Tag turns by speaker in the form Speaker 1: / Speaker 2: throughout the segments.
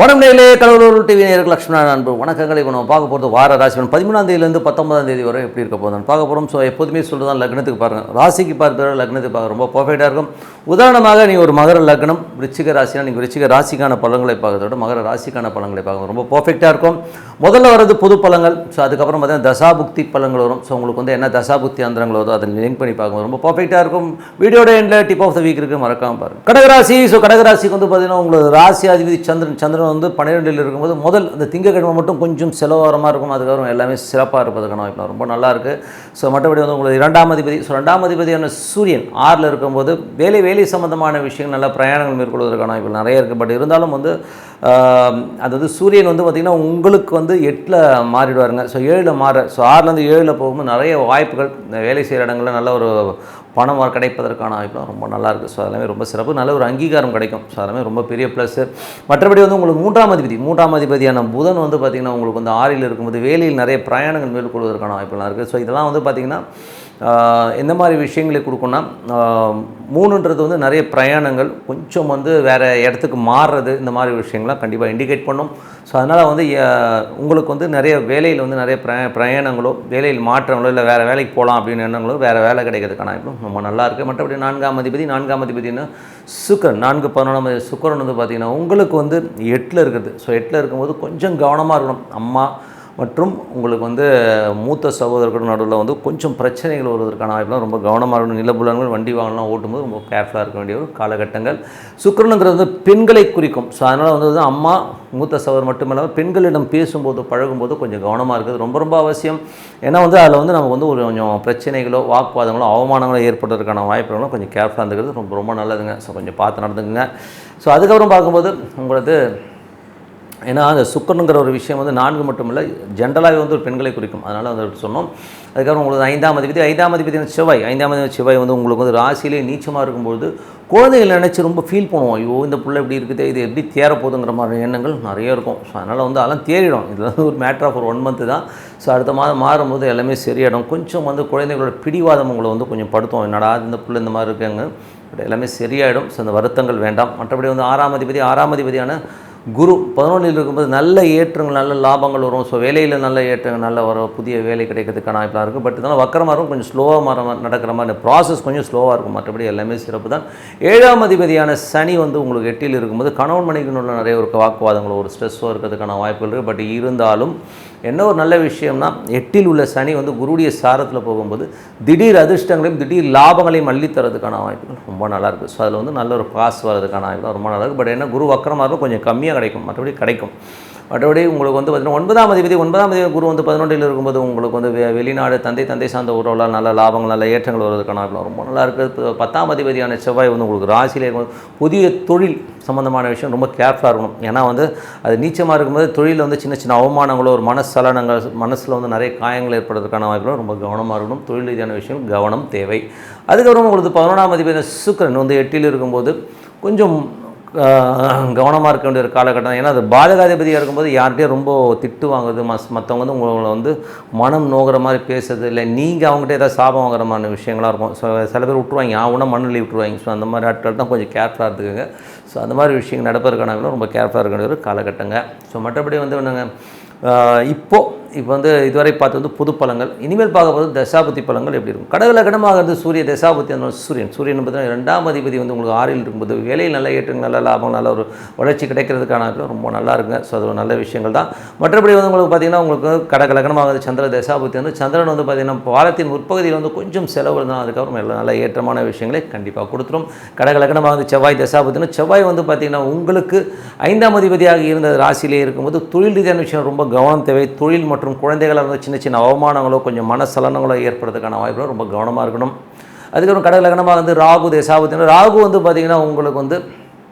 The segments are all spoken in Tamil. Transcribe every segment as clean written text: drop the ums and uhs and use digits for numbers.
Speaker 1: வணக்கம் நேயர்களே, கடவுளூர் டிவி நேயர்கள் லட்சுமணன் அன்பு வணக்கங்களை. இப்போ நம்ம பார்க்க போகிறது வார ராசி பலன் 13ஆம் தேதியிலேருந்து 19ஆம் தேதி வரை எப்படி இருக்க போதும் பார்க்க போகிறோம். ஸோ எப்போதுமே சொல்லுதான் லக்னத்துக்கு பாருங்கள், ராசிக்கு பார்க்குற லக்னத்துக்கு பார்க்க ரொம்ப பர்ஃபெக்டாக இருக்கும். உதாரணமாக நீங்கள் ஒரு மகர லக்னம் விருச்சிக ராசினா நீங்கள் விருச்சிக ராசிக்கான பலன்களை பார்க்கறத விட மகர ராசிக்கான பலன்களை பார்க்க ரொம்ப பர்ஃபெக்டாக இருக்கும். முதல்ல வர்றது பொது பலன்கள். ஸோ அதுக்கப்புறம் பார்த்தீங்கன்னா தசாபுக்தி பலன்கள் வரும். ஸோ உங்களுக்கு வந்து என்ன தசாபுக்தி அந்தரங்கள் வருதோ அதை லிங்க் பண்ணி பார்க்கும்போது ரொம்ப பர்ஃபெக்டாக இருக்கும். வீடியோட எண்டில் டிப் ஆஃப் த வீக் இருக்குது, மறக்காமல் பாருங்கள். கடகராசி. ஸோ கடகராசிக்கு வந்து பார்த்தீங்கன்னா உங்களுக்கு ராசி அதிபதி சந்திரன் வந்து 12 இருக்கும்போது முதல் அந்த திங்கக்கிழமை மட்டும் கொஞ்சம் செலவாரமாக இருக்கும். அதுக்கப்புறம் எல்லாமே சிறப்பாக இருப்பதுக்கான வாய்ப்பு ரொம்ப நல்லாயிருக்கு. ஸோ மற்றபடி வந்து உங்களுக்கு 2ஆம் அதிபதி. ஸோ 2ஆம் அதிபதியான சூரியன் 6ல் இருக்கும்போது வேலை சம்பந்தமான விஷயங்கள் நல்ல பிரயாணங்கள் மேற்கொள்வதற்கான வாய்ப்புகள் நிறைய இருக்குது. பட் இருந்தாலும் வந்து அது வந்து சூரியன் வந்து பார்த்திங்கன்னா உங்களுக்கு வந்து 8ல் மாறிடுவாருங்க. ஸோ 7ல் மாற, ஸோ 6லேருந்து 7ல் போகும்போது நிறைய வாய்ப்புகள் வேலை செய்கிற இடங்களில் நல்ல ஒரு பணம் கிடைப்பதற்கான வாய்ப்புலாம் ரொம்ப நல்லாயிருக்கு. ஸோ அதெல்லாமே ரொம்ப சிறப்பு, நல்ல ஒரு அங்கீகாரம் கிடைக்கும். ஸோ அதெல்லாமே ரொம்ப பெரிய ப்ளஸ்ஸு. மற்றபடி வந்து உங்களுக்கு 3ஆம் அதிபதியான புதன் வந்து பார்த்திங்கன்னா உங்களுக்கு வந்து 6ல் இருக்கும்போது வேலையில் நிறைய பிரயாணங்கள் மேற்கொள்வதற்கான வாய்ப்புலாம் இருக்குது. ஸோ இதெல்லாம் வந்து பார்த்திங்கன்னா எந்த மாதிரி விஷயங்களை கொடுக்குன்னா, 3ன்றது வந்து நிறைய பிரயாணங்கள், கொஞ்சம் வந்து வேறு இடத்துக்கு மாறுறது, இந்த மாதிரி விஷயங்கள்லாம் கண்டிப்பாக இண்டிகேட் பண்ணும். ஸோ அதனால் வந்து உங்களுக்கு வந்து நிறைய வேலையில் வந்து நிறைய பிரயாணங்களோ வேலையில் மாற்றங்களோ இல்லை வேறு வேலைக்கு போகலாம் அப்படின்னு எண்ணங்களோ வேறு வேலை கிடைக்கிறதுக்கான வாய்ப்பும் ரொம்ப நல்லாயிருக்கு. மற்றபடி 4ஆம் அதிபதினா சுக்கிரன் 4-11 சுக்கிரன் வந்து பார்த்திங்கன்னா உங்களுக்கு வந்து 8ல் இருக்குது. ஸோ 8ல் இருக்கும்போது கொஞ்சம் கவனமாக இருக்கணும். அம்மா மற்றும் உங்களுக்கு வந்து மூத்த சகோதரர்கள் நடுவில் வந்து கொஞ்சம் பிரச்சனைகள் வருவதற்கான வாய்ப்புலாம் ரொம்ப கவனமாக இருக்கணும். நிலப்புலன்கள் வண்டி வாங்கலாம் ஓட்டும்போது ரொம்ப கேர்ஃபுல்லாக இருக்க வேண்டிய ஒரு காலகட்டங்கள். சுக்கிரனுங்கிறது வந்து பெண்களை குறிக்கும். ஸோ அதனால் வந்து அம்மா மூத்த சகோதரர் மட்டுமில்லாமல் பெண்களிடம் பேசும்போது பழகும்போது கொஞ்சம் கவனமாக இருக்குது, ரொம்ப அவசியம். ஏன்னா வந்து அதில் வந்து நமக்கு வந்து ஒரு கொஞ்சம் பிரச்சனைகளோ வாக்குவாதங்களோ அவமானங்களோ ஏற்படுறதுக்கான வாய்ப்புகளும் கொஞ்சம் கேர்ஃபுல்லாக இருந்துக்கிறது ரொம்ப நல்லதுங்க. ஸோ கொஞ்சம் பார்த்து நடந்துக்குங்க. ஸோ அதுக்கப்புறம் பார்க்கும்போது உங்களுக்கு ஏன்னா அந்த சுக்கிரனுங்கிற ஒரு விஷயம் வந்து 4 மட்டும் இல்லை, ஜென்ரலாகவே வந்து ஒரு பெண்களை குறிக்கும். அதனால் வந்து சொன்னோம். அதுக்கப்புறம் உங்களுக்கு 5ஆம் அதிபதி செவ்வாய் வந்து உங்களுக்கு வந்து ராசியிலே நீச்சமாக இருக்கும்போது குழந்தைகள் நினச்சி ரொம்ப ஃபீல் பண்ணுவோம். ஐயோ இந்த பிள்ளை இப்படி இருக்குது, இது எப்படி தேரப்போகுதுங்கிற மாதிரி எண்ணங்கள் நிறைய இருக்கும். ஸோ அதனால் வந்து அதெல்லாம் தேறிடும். இது வந்து ஒரு மேட்டர் ஆஃப் ஒரு 1 மந்த்து தான். ஸோ அடுத்த மாதம் மாறும்போது எல்லாமே சரியாயிடும். கொஞ்சம் வந்து குழந்தைகளோட பிடிவாதம் உங்களை வந்து கொஞ்சம் படுத்தும். என்னடா இந்த பிள்ளை இந்த மாதிரி இருக்காங்க, பட் எல்லாமே சரியாயிடும். ஸோ அந்த வருத்தங்கள் வேண்டாம். மற்றபடி வந்து 6ஆம் அதிபதியான குரு 11ல் இருக்கும்போது நல்ல ஏற்றங்கள், நல்ல லாபங்கள் வரும். ஸோ வேலையில் நல்ல ஏற்றங்கள், நல்ல வர புதிய வேலை கிடைக்கிறதுக்கான வாய்ப்பாக இருக்குது. பட் இதெல்லாம் வக்கரமாக இருக்கும், கொஞ்சம் ஸ்லோவாக நடக்கிற மாதிரி ப்ராசஸ் கொஞ்சம் ஸ்லோவாக இருக்கும். மற்றபடி எல்லாமே சிறப்பு தான். 7ஆம் அதிபதியான சனி வந்து உங்களுக்கு 8ல் இருக்கும்போது கணவன் மனைவிக்குள்ள நிறைய ஒரு வாக்குவாதங்கள், ஒரு ஸ்ட்ரெஸ்ஸோ இருக்கிறதுக்கான வாய்ப்புகள் இருக்குது. பட் இருந்தாலும் என்ன ஒரு நல்ல விஷயம்னா 8ல் உள்ள சனி வந்து குருடைய சாரத்தில் போகும்போது திடீர் அதிர்ஷ்டங்களையும் திடீர் லாபங்களையும் அள்ளித்தரதுக்கான வாய்ப்புகள் ரொம்ப நல்லாயிருக்கு. ஸோ அதில் வந்து நல்ல ஒரு பாஸ் வரதுக்கான வாய்ப்பு ரொம்ப நல்லாயிருக்கு. பட் என்ன குரு வக்கரமாக இருக்கும், கொஞ்சம் கம்மியாக கிடைக்கும், மற்றபடி கிடைக்கும். மற்றபடி உங்களுக்கு வந்து பார்த்திங்கன்னா 9ஆம் அதிபதி குரு வந்து 11ல் இருக்கும்போது உங்களுக்கு வந்து வெளிநாடு தந்தை சார்ந்த உறவுகளால் நல்ல லாபங்கள், நல்ல ஏற்றங்கள் வருவதற்கான வாய்ப்பு ரொம்ப நல்லா இருக்குது. 10ஆம் அதிபதியான செவ்வாய் வந்து உங்களுக்கு ராசியிலே இருக்கும்போது புதிய தொழில் சம்மந்தமான விஷயம் ரொம்ப கேர்ஃபுல்லாக இருக்கணும். ஏன்னா வந்து அது நீச்சமாக இருக்கும்போது தொழிலில் வந்து சின்ன அவமானங்களோ ஒரு மனசலனங்கள், மனசில் வந்து நிறைய காயங்கள் ஏற்படுறதுக்கான வாய்ப்புகளும் ரொம்ப கவனமாக இருக்கணும். தொழில் ரீதியான விஷயம் கவனம் தேவை. அதுக்கப்புறம் உங்களுக்கு 11ஆம் அதிபதி சுக்கிரன் வந்து 8ல் இருக்கும்போது கொஞ்சம் கவனமாக இருக்க வேண்டிய ஒரு காலகட்டம். ஏன்னா அது பாதகாதிபதியாக இருக்கும்போது யார்கிட்டையும் ரொம்ப திட்டு வாங்குறது, மற்றவங்க வந்து உங்களை வந்து மனம் நோகிற மாதிரி பேசுறது, இல்லை நீங்கள் அவங்ககிட்ட ஏதாவது சாபம் வாங்குற மாதிரி விஷயங்களாக இருக்கும். ஸோ சில பேர் விட்டுருவாங்க, ஆகுனா மண்ணில் விட்டுருவாங்க. ஸோ அந்த மாதிரி ஆட்கள் தான் கொஞ்சம் கேர்ஃபுல்லாக இருந்துக்குங்க. ஸோ அந்த மாதிரி விஷயங்கள் நடப்பதற்கான ரொம்ப கேர்ஃபுல்லாக இருக்க வேண்டிய ஒரு காலகட்டங்க. ஸோ மற்றபடி வந்து என்னங்க, இப்போ வந்து இதுவரை பார்த்து வந்து பொது பலங்கள். இனிமேல் பார்க்க போது தசாபுத்தி பலங்கள் எப்படி இருக்கும். கடகலகணமாக இருந்து சூரிய தசாபுத்தி அந்த சூரியன் பார்த்தீங்கன்னா 2ஆம் அதிபதி வந்து உங்களுக்கு 6ல் இருக்கும்போது வேலையில் நல்ல ஏற்றங்கள், நல்ல லாபம், நல்ல ஒரு வளர்ச்சி கிடைக்கிறதுக்கான ரொம்ப நல்லா இருக்குங்க. ஸோ அது ஒரு நல்ல விஷயங்கள் தான். மற்றபடி வந்து உங்களுக்கு பார்த்திங்கன்னா உங்களுக்கு கடகலகணமாக சந்திர தசாபுத்தி வந்து சந்திரன் வந்து பார்த்திங்கன்னா வாரத்தின் முற்பகுதியில் வந்து கொஞ்சம் செலவு இருந்தால் அதுக்கப்புறம் எல்லாம் நல்ல ஏற்றமான விஷயங்களை கண்டிப்பாக கொடுத்துரும். கடகலகணமாக வந்து செவ்வாய் தசாபுத்தினா செவ்வாய் வந்து பார்த்திங்கன்னா உங்களுக்கு 5ஆம் அதிபதியாக இருந்த ராசியிலே இருக்கும்போது தொழில் ரீதியான விஷயம் ரொம்ப கவனம் தேவை. தொழில் மற்றும் குழந்தைகளாக வந்து சின்ன அவமானங்களோ கொஞ்சம் மனசலனங்களோ ஏற்படுறதுக்கான வாய்ப்புகளோ ரொம்ப கவனமாக இருக்கணும். அதுக்கப்புறம் கடகலகணமாக வந்து ராகு தசாபுத்தினா ராகு வந்து பார்த்திங்கன்னா உங்களுக்கு வந்து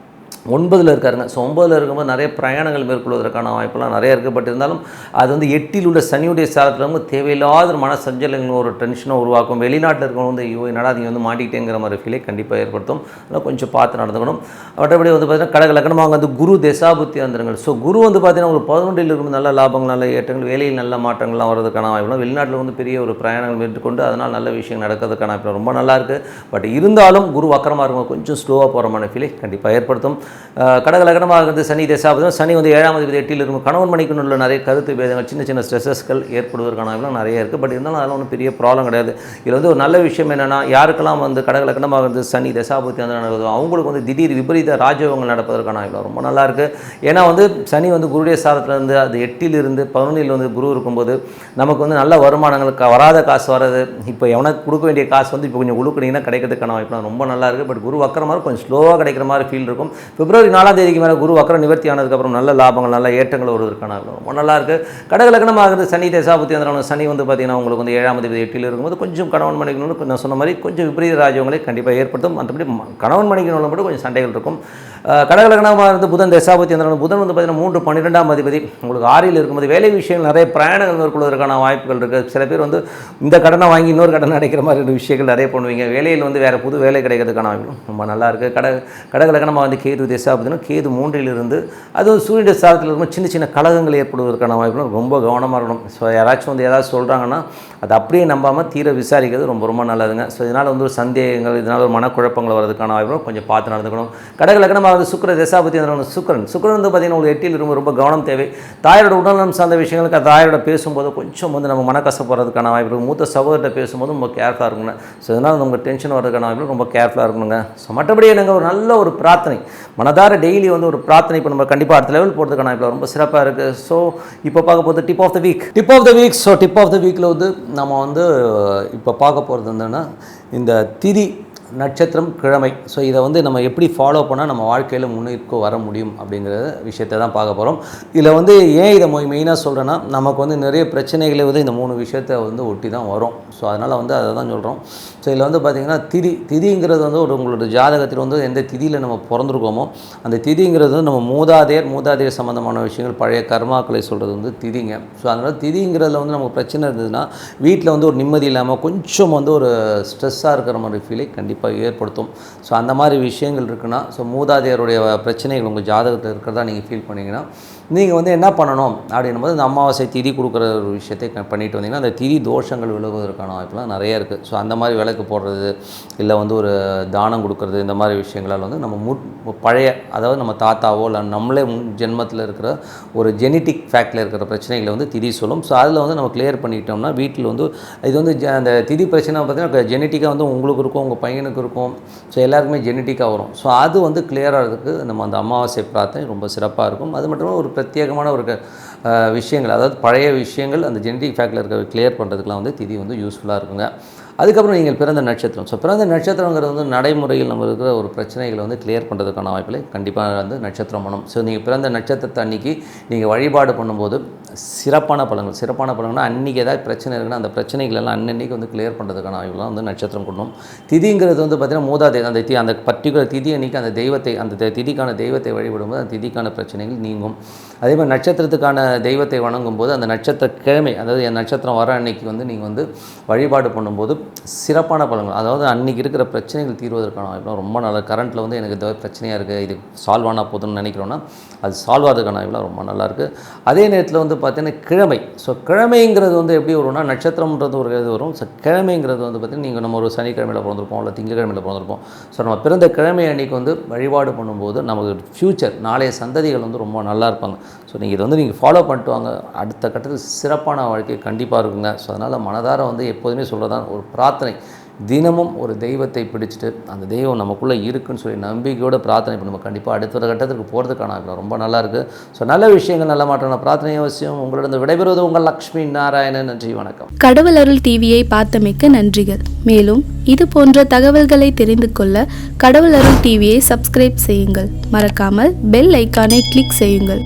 Speaker 1: 9ல் இருக்காருங்க. ஸோ 9ல் இருக்கும்போது நிறைய பிரயாணங்கள் மேற்கொள்வதற்கான வாய்ப்பெல்லாம் நிறைய இருக்குது. பட் இருந்தாலும் அது வந்து 8ல் உள்ள சனியுடைய சாரத்தில் வந்து தேவையில்லாத ஒரு மன சஞ்சலங்கள், ஒரு டென்ஷனை உருவாக்கும். வெளிநாட்டில் இருக்கிறவங்க வந்து ஐயோ என்னடா நீங்கள் வந்து மாட்டிக்கிட்டேங்கிற மாதிரி ஃபீலை கண்டிப்பாக ஏற்படுத்தும். அதனால் கொஞ்சம் பார்த்து நடந்துக்கணும். மற்றபடி வந்து பார்த்திங்கன்னா கடகலகணமாக வந்து குரு தசாபுத்தி வந்துருங்கள். ஸோ குரு வந்து பார்த்திங்கன்னா ஒரு 11ல் இருக்கும்போது நல்ல லாபங்கள், நல்ல ஏற்றங்கள், வேலையில் நல்ல மாற்றங்கள்லாம் வரதுக்கான வாய்ப்புலாம், வெளிநாட்டில் வந்து பெரிய ஒரு பிரயாணங்கள் மேற்கொண்டு அதனால் நல்ல விஷயம் நடக்கிறதுக்கான வாய்ப்பு ரொம்ப நல்லாயிருக்கு. பட் இருந்தாலும் குரு வக்கரமாக இருக்கும், கொஞ்சம் ஸ்லோவாக போகிற மாதிரி ஃபீலை கண்டிப்பாக ஏற்படுத்தும். கடகலகனமாக இருந்து சனி தசாபதம் சனி வந்து 7ஆம் அதிபதி 8ல் இருக்கும். கணவன் மனைவிக்கு உள்ள நிறைய கருத்து பேதங்கள், சின்ன சின்ன ஸ்ட்ரெஸ்ஸஸ்கள் ஏற்படுவதற்கான வாய்ப்புகள் நிறைய இருக்குது. பட் இருந்தாலும் அதெல்லாம் ஒன்றும் பெரிய ப்ராப்ளம் கிடையாது. இதில் வந்து ஒரு நல்ல விஷயம் என்னென்னா, யாருக்கெல்லாம் வந்து கடகலகனமாக இருந்து சனி தசாபதி வந்து நடக்குதோ அவங்களுக்கு வந்து திடீர் விபரீத ராஜயோகங்கள் நடப்பதற்கான வாய்ப்பு ரொம்ப நல்லாயிருக்கு. ஏன்னா வந்து சனி வந்து குருடைய சாரத்திலேருந்து அது 8ல் இருந்து 11ல் வந்து குரு இருக்கும்போது நமக்கு வந்து நல்ல வருமானங்களுக்கு வராத காசு வர்றது, இப்போ எவனுக்கு கொடுக்க வேண்டிய காசு வந்து இப்போ கொஞ்சம் கொடுக்குறீங்கன்னா கிடைக்கிறதுக்கான வாய்ப்பு ரொம்ப நல்லா இருக்குது. பட் குரு வக்கர மாதிரி கொஞ்சம் ஸ்லோவாக கிடைக்கிற மாதிரி ஃபீல் இருக்கும். பிப்ரவரி 4ஆம் தேதிக்கு மேலே குரு வக்கர நிவர்த்தி ஆனதுக்கப்புறம் நல்ல லாபங்கள் நல்ல ஏற்றங்கள் வருவதற்கான ரொம்ப நல்லா இருக்குது. கடகலக்கணமாகிறது சனி தசாபுத்தி அந்த சனி வந்து பார்த்திங்கன்னா உங்களுக்கு வந்து 7ஆம் தேதி 8ல் இருக்கும்போது கொஞ்சம் கணவன் மனைவிகளுக்கு நான் சொன்ன மாதிரி கொஞ்சம் விபரீத ராஜ்யங்களை கண்டிப்பாக ஏற்படுத்தும். மற்றபடி கணவன் மனைவிகளும் மட்டும் கொஞ்சம் சண்டைகள் இருக்கும். கடகலக்கணமாக இருந்து புதன் தசாபுத்தி அந்த புதன் வந்து பார்த்திங்கன்னா 3 12ஆம் அதிபதி உங்களுக்கு 6ல் இருக்கும்போது வேலை விஷயங்கள் நிறைய பிரயாணங்கள் மேற்கொள்வதற்கான வாய்ப்புகள் இருக்குது. சில பேர் வந்து இந்த கடனை வாங்கி இன்னொரு கடனை அடைக்கிற மாதிரி விஷயங்கள் நிறைய பண்ணுவீங்க. வேலையில் வந்து வேறு புது வேலை கிடைக்கிறதுக்கான வாய்ப்புகள் ரொம்ப நல்லா இருக்குது. கடகலக்கணமாக வந்து கேது தசாபுத்தினா கேது 3ல் இருந்து அதுவும் சூரிய சாரத்தில் இருக்கும் சின்ன சின்ன கலகங்கள் ஏற்படுவதற்கான வாய்ப்புகள் ரொம்ப கவனமாக இருக்கணும். ஸோ யாராச்சும் வந்து ஏதாவது சொல்கிறாங்கன்னா அது அப்படியே நம்பாமல் தீர விசாரிக்கிறது ரொம்ப ரொம்ப நல்லதுங்க. ஸோ இதனால் வந்து ஒரு சந்தேகங்கள், இதனால் ஒரு மனக்குழப்பங்கள் வரதுக்கான வாய்ப்புகள் கொஞ்சம் பார்த்து நடந்துக்கணும். கடகலக்கணமாக வந்து சுக்கிர தசாபுத்தி அந்த சுக்கிரன் வந்து பார்த்திங்கன்னா உங்களுக்கு 8ல் இருக்கும். ரொம்ப கவனம் தேவை. தாயோட உடல்நலம் சார்ந்த விஷயங்களுக்கு தாயோட பேசும்போது கொஞ்சம் வந்து நம்ம மனக்கசப்படுறதுக்கான வாய்ப்பு. மூத்த சகோதரர்கிட்ட பேசும்போது ரொம்ப கேர்ஃபுல்லாக இருக்கணுங்க. ஸோ இதனால் உங்கள் டென்ஷன் வரதுக்கான வாய்ப்பு ரொம்ப கேர்ஃபுல்லாக இருக்கணுங்க. ஸோ மற்றபடி எனக்கு ஒரு நல்ல ஒரு பிரார்த்தனை மனதார டெய்லி வந்து ஒரு பிரார்த்தனை இப்போ நம்ம கண்டிப்பாக அடுத்த லெவல் போகிறதுக்கான வாய்ப்பு ரொம்ப சிறப்பாக இருக்குது. ஸோ இப்போ பார்க்க போகிறது tip of the week. So tip of the வீக்கில் வந்து நம்ம வந்து இப்போ பார்க்க போகிறது என்னென்னா இந்த திதி நட்சத்திரம் கிழமை. ஸோ இதை வந்து நம்ம எப்படி ஃபாலோ பண்ணால் நம்ம வாழ்க்கையில் முன்னேற்க வர முடியும் அப்படிங்கிற விஷயத்தை தான் பார்க்க போகிறோம். இதில் வந்து ஏன் இதை மெயினாக சொல்கிறேன்னா நமக்கு வந்து நிறைய பிரச்சனைகளை வந்து இந்த 3 விஷயத்தை வந்து ஒட்டி தான் வரும். ஸோ அதனால் வந்து அதை தான் சொல்கிறோம். ஸோ இதில் வந்து பார்த்திங்கன்னா திதிங்கிறது வந்து உங்களோட ஜாதகத்தில் வந்து எந்த திதியில் நம்ம பிறந்திருக்கோமோ அந்த திதிங்கிறது வந்து நம்ம மூதாதையர் சம்மந்தமான விஷயங்கள் பழைய கர்மாக்களை சொல்கிறது வந்து திதிங்க. ஸோ அதனால் திதிங்கிறதுல வந்து நமக்கு பிரச்சனை இருந்ததுன்னா வீட்டில் வந்து ஒரு நிம்மதி இல்லாமல் கொஞ்சம் வந்து ஒரு ஸ்ட்ரெஸ்ஸாக இருக்கிற மாதிரி ஃபீலை கண்டிப்பாக ஏற்படுத்தும். ஸோ அந்த மாதிரி விஷயங்கள் இருக்குன்னா ஸோ மூதாதையருடைய பிரச்சனைகள் உங்கள் ஜாதகத்தில் இருக்கிறதா நீங்கள் ஃபீல் பண்ணிங்கன்னா நீங்கள் வந்து என்ன பண்ணணும் அப்படின்னும் போது இந்த அமாவாசை திதி கொடுக்குற ஒரு விஷயத்தை பண்ணிட்டு வந்தீங்கன்னா அந்த திதி தோஷங்கள் விலகுவதற்கான வாய்ப்புலாம் நிறைய இருக்குது. ஸோ அந்த மாதிரி விளக்கு போடுறது இல்லை வந்து ஒரு தானம் கொடுக்குறது இந்த மாதிரி விஷயங்களால் வந்து நம்ம பழைய அதாவது நம்ம தாத்தாவோ இல்லை நம்மளே ஜென்மத்தில் இருக்கிற ஒரு ஜெனட்டிக் ஃபேக்டில் இருக்கிற பிரச்சனைகளை வந்து திதி சொல்லும். ஸோ அதில் வந்து நம்ம கிளியர் பண்ணிட்டோம்னா வீட்டில் வந்து இது வந்து அந்த திதி பிரச்சனை பார்த்திங்கன்னா ஜெனட்டிக்காக வந்து உங்களுக்கு இருக்கும், உங்கள் பையனுக்கு இருக்கும். ஸோ எல்லாருக்குமே ஜெனட்டிக்காக வரும். ஸோ அது வந்து கிளியராகிறதுக்கு நம்ம அந்த அமாவாசை பிரார்த்தனை ரொம்ப சிறப்பாக இருக்கும். அது மட்டும் ஒரு பிரத்யேகமான ஒரு விஷயங்கள் அதாவது பழைய விஷயங்கள் அந்த ஜெனட்டிக் ஃபேக்டில் இருக்கிற கிளியர் பண்ணுறதுக்குலாம் வந்து திதி வந்து யூஸ்ஃபுல்லாக இருக்குங்க. அதுக்கப்புறம் நீங்கள் பிறந்த நட்சத்திரம். ஸோ பிறந்த நட்சத்திரங்கிறது வந்து நடைமுறையில் நம்ம இருக்கிற ஒரு பிரச்சனைகளை வந்து கிளியர் பண்ணுறதுக்கான வாய்ப்பில் கண்டிப்பாக வந்து நட்சத்திரம் பண்ணணும். ஸோ நீங்கள் பிறந்த நட்சத்திரத்தை அன்றைக்கி நீங்கள் வழிபாடு பண்ணும்போது சிறப்பான பலன்கள் அன்றைக்கி ஏதாவது பிரச்சனை இருக்குன்னா அந்த பிரச்சனைகளெல்லாம் அன்னன்னைக்கு வந்து கிளியர் பண்ணுறதுக்கான வாய்ப்புலாம் வந்து நட்சத்திரம் பண்ணணும். திதிங்கிறது வந்து பார்த்திங்கன்னா மூதாதை அந்த பர்டிகுலர் திதி அன்றைக்கி அந்த தெய்வத்தை அந்த திதிக்கான தெய்வத்தை வழிபடும்போது அந்த திதிக்கான பிரச்சனைகள் நீங்கும். அதே மாதிரி நட்சத்திரத்துக்கான தெய்வத்தை வணங்கும் போது அந்த நட்சத்திர கிழமை அதாவது என் நட்சத்திரம் வர அன்னைக்கு வந்து நீங்கள் வந்து வழிபாடு பண்ணும்போது சிறப்பான பலன்கள் அதாவது அன்றைக்கி இருக்கிற பிரச்சனைகள் தீர்வதற்கான வாய்ப்புலாம் ரொம்ப நல்ல. கரண்ட்டில் வந்து எனக்கு இந்த பிரச்சனையாக இருக்குது இது சால்வ் ஆனால் போதும்னு நினைக்கிறோன்னா அது சால்வ் ஆகிறதுக்கான வாய்ப்புலாம் ரொம்ப நல்லாயிருக்கு. அதே நேரத்தில் வந்து பார்த்திங்கன்னா கிழமை. ஸோ கிழமைங்கிறது வந்து எப்படி வரும்னா நட்சத்திரம்ன்றது ஒரு இது வரும். ஸோ கிழமைங்கிறது வந்து பார்த்திங்கன்னா நீங்கள் நம்ம ஒரு சனிக்கிழமையில் பிறந்திருப்போம் இல்லை திங்கக்கிழமையில் பிறந்திருப்போம். ஸோ நம்ம பிறந்த கிழமை அன்றைக்கி வந்து வழிபாடு பண்ணும்போது நமக்கு ஃப்யூச்சர் நாளைய சந்ததிகள் வந்து ரொம்ப நல்லா இருப்பாங்க. ஸோ நீங்கள் இதை வந்து நீங்கள் ஃபாலோ பண்ணிட்டு வாங்க. அடுத்த கட்டத்தில் சிறப்பான வாழ்க்கை கண்டிப்பாக இருக்குங்க. ஸோ அதனால் மனதார வந்து எப்போதுமே சொல்கிறதான் ஒரு பிரார்த்தனை தினமும் ஒரு தெய்வத்தை பிடிச்சிட்டு அந்த தெய்வம் நமக்குள்ளே இருக்குன்னு சொல்லி நம்பிக்கையோட பிரார்த்தனை பண்ணி நம்ம கண்டிப்பாக அடுத்த கட்டத்துக்கு போகிறதுக்கான ரொம்ப நல்லாயிருக்கு. ஸோ நல்ல விஷயங்கள் நல்ல மாற்றம் பிரார்த்தனை அவசியம். உங்களிடம் விடைபெறுவது உங்கள் லக்ஷ்மி நாராயணன். நன்றி, வணக்கம்.
Speaker 2: கடவுள் அருள் டிவியை பார்த்தமைக்கு நன்றிகள். மேலும் இது போன்ற தகவல்களை தெரிந்து கொள்ள கடவுள் அருள் டிவியை சப்ஸ்கிரைப் செய்யுங்கள். மறக்காமல் பெல் ஐக்கானை கிளிக் செய்யுங்கள்.